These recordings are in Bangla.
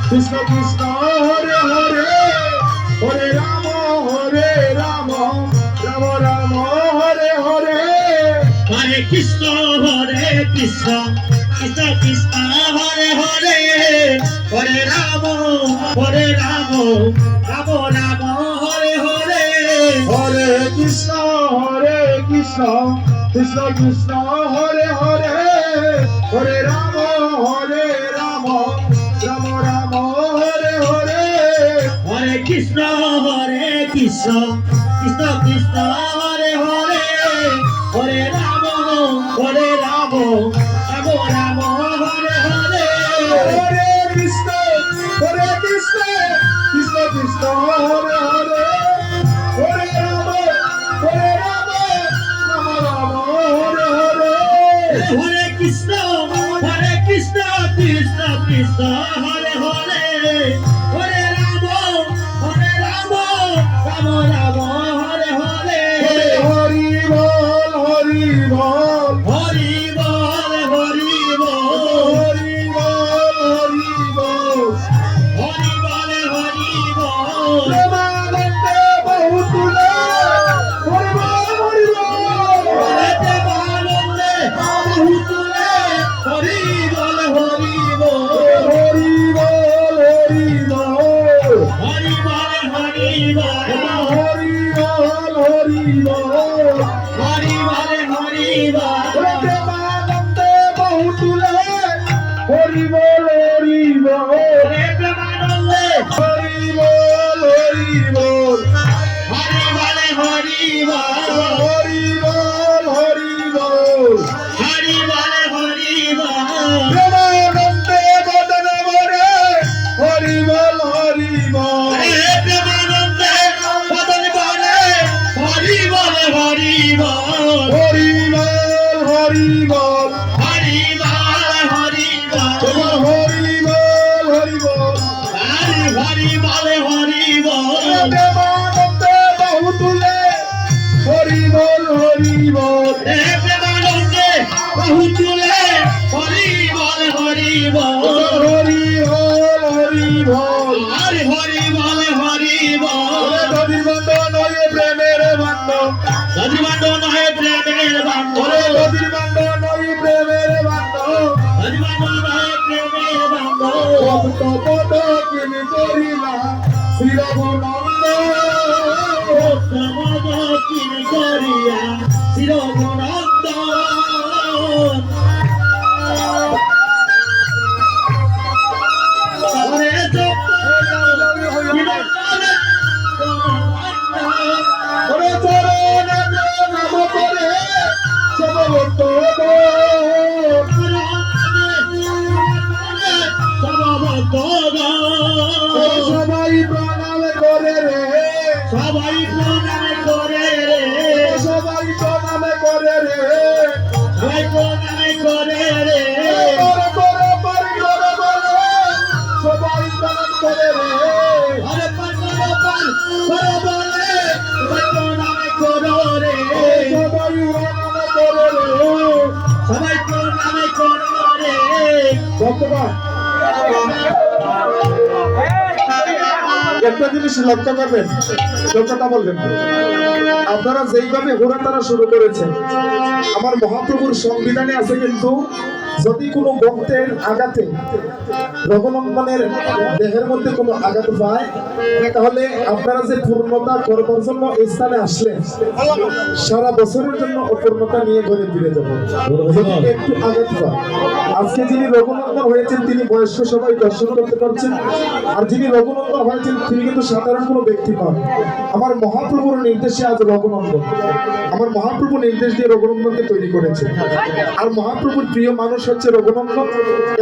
কৃষ্ণ কৃষ্ণ হরে হরে হরে রাম রাম রাম হরে হরে হরে কৃষ্ণ কৃষ্ণ কৃষ্ণ হরে হরে হরে রাম রাম রাম হরে হরে হরে কৃষ্ণ কৃষ্ণ কৃষ্ণ হরে হরে হরে রাম রাম রাম হরে হরে হরে কৃষ্ণ কৃষ্ণ কৃষ্ণ হরে হরে হরে রাম রাম রাম হরে হরে হরে কৃষ্ণ কৃষ্ণ কৃষ্ণ হরে হরে হরে রাম রাম হরে হরে হরে কৃষ্ণ কৃষ্ণ কৃষ্ণ হরে হরে হরে রাম রাম রাম হরে হরে হরি বল হরি বল হরি বল হরি বল হরি বল হরি বল হরি বল হরি বল প্রেমানন্দে বহু তুলে হরি বল হরি বল হরেতে আনন্দে বহু তুলে হরি বল হরি বল হরি বল হরি বল হরি বল হরি বল হরি বল হরি বল হরি বল হরি বল প্রেমানন্দে বহু তুলে হরি বল হরি বল হে প্রেমানন্দে হরি বল হরি বল হরি বল হরি বল হরি বল হরি বল হরি বল হরি বল প্রেমানন্দে বদন ভরে হরি বল হরি বল হে প্রেমানন্দে বদন বলে হরি বল হরি বল হরি বল হরি বল হরি বল হরি বল হরি বল হরি বল হরি বল হরি বল প্রেমানন্দে বহু তুলে হরি বল হরি বল হে প্রেমানন্দে বহু তুলে হরি বল হরি বল হরি বল হরি বল হরি হরি বল হরি বল নদীর বান্ধব নয় প্রেমের বান্ধব নদীবান্ড নহে প্রেমের বান্ধব ওরে নদীর বান্ধব নয় প্রেমের বান্ধব নদীবান্ড নহে প্রেমের বান্ধব ভক্ত পদ কিনি করিলা শ্রী রঘুনন্দ সমাজ কিন করিয়া চিরগুণন্দ হরে ওরে চরণ নাম করে সবভক্ত সবাই প্রণাম করে রে সবাই প্রণাম করে রে সবাই প্রণাম করে রে সবাই প্রণাম করে রে করে পারি করে বলে সবাই প্রণাম করে রে আরে পার করে বলে সবাই প্রণাম করো রে সবাই প্রণাম করে রে সবাই প্রণাম করো রে ভক্তগণ একটা জিনিস লক্ষ্য করবেন, লক্ষ্যটা বলবেন আপনারা যেইভাবে হোরাতারা শুরু করেছেন আমার মহাপ্রভুর সংবিধানে আছে কিন্তু যদি কোনো ভক্তের আঘাতে রঘুনন্দনের দেহের মধ্যে কোনো আঘাত পায় তাহলে আপনারা যে পূর্ণতা করবার জন্য এই স্থানে আসলেন সারা বছরের জন্য অপূর্ণতা নিয়ে ঘরে ফিরে যাবো যদি একটু আঘাত পায়। আজকে যিনি রঘুনন্দন হয়েছেন তিনি বয়স্ক সবাই দর্শন করতে পারছেন, আর যিনি রঘুনন্দন হয়েছেন তিনি কিন্তু সাধারণ কোনো ব্যক্তি নন। আমার মহাপ্রভুর নির্দেশে আজ রঘুনন্দন, আমার মহাপ্রভু নির্দেশ দিয়ে রঘুনন্দনকে তৈরি করেছে। আর মহাপ্রভুর প্রিয় মানুষ হচ্ছে রঘুনন্দন।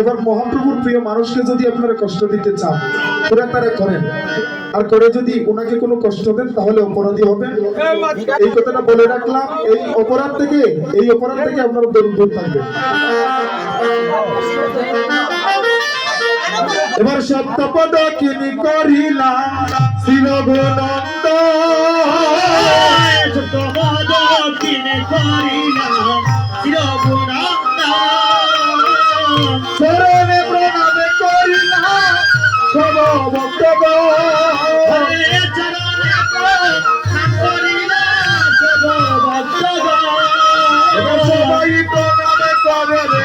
এবার মহাপ্রভুর প্রিয় মানুষকে যদি আপনারা কষ্ট দিতে চান পুরা তারা করেন, আর করে যদি ওনাকে কোনো কষ্ট দেন তাহলে অপরাধী হবেন। এই কথাটা বলে রাখলাম, এই অপরাধ থেকে আপনারা দূর থাকবেন। এবার সত্যপদ কিনি করিলাম শ্রী রঘুনন্দ সত্যপদ কিনি করিলাম শ্রী রঘুনন্দ চরণে প্রণাম করিলাম ভক্ত গো হরে চরণে নাম করিলা সব ভক্তগণ। এবার সবাই প্রণামে করে রে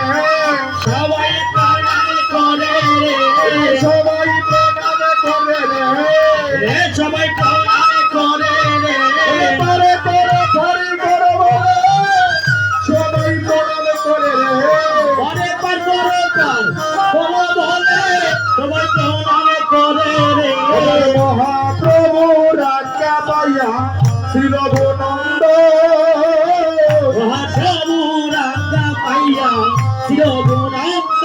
সবাই প্রণাম করে রে, সবাই প্রণামে করে রে সবাই প্রণাম করে রে। পারে তোরে হরি করে বলে সবাই প্রণামে করে রে পরে পার করে পার বলো বলে সবাই প্রণাম করে রে। এবার মহাপ্রভু রাজা পাইয়া শ্রী রঘুনন্দ মহাপ্রভু রাজা পাইয়া চিরগুণাত্ম।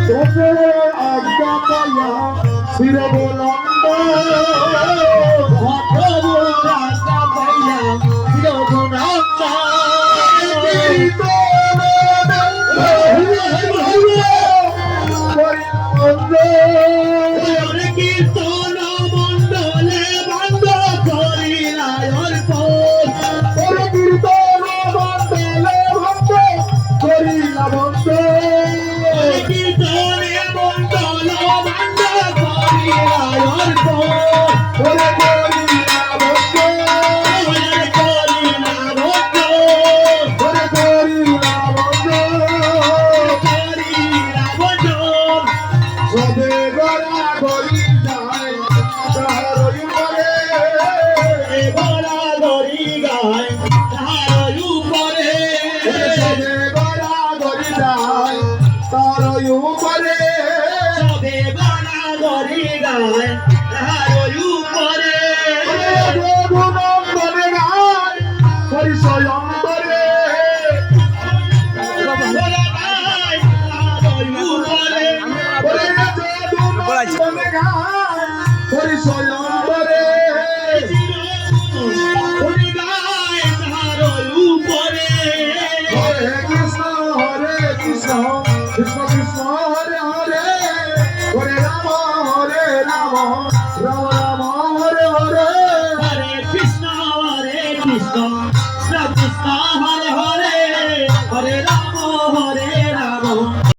তোকে আজ্ঞা পাইয়া শ্রী রঘুনন্দ মহাপ্রভু রাজা পাইয়া চিরগুণাত্ম। হরে কীর্তন মণ্ডলে বন্ধ করিলায় অর্পণ। হরে কীর্তন মণ্ডলে বন্ধ করিলায় অর্পণ। Hare Krishna, Hare Krishna, Krishna Krishna.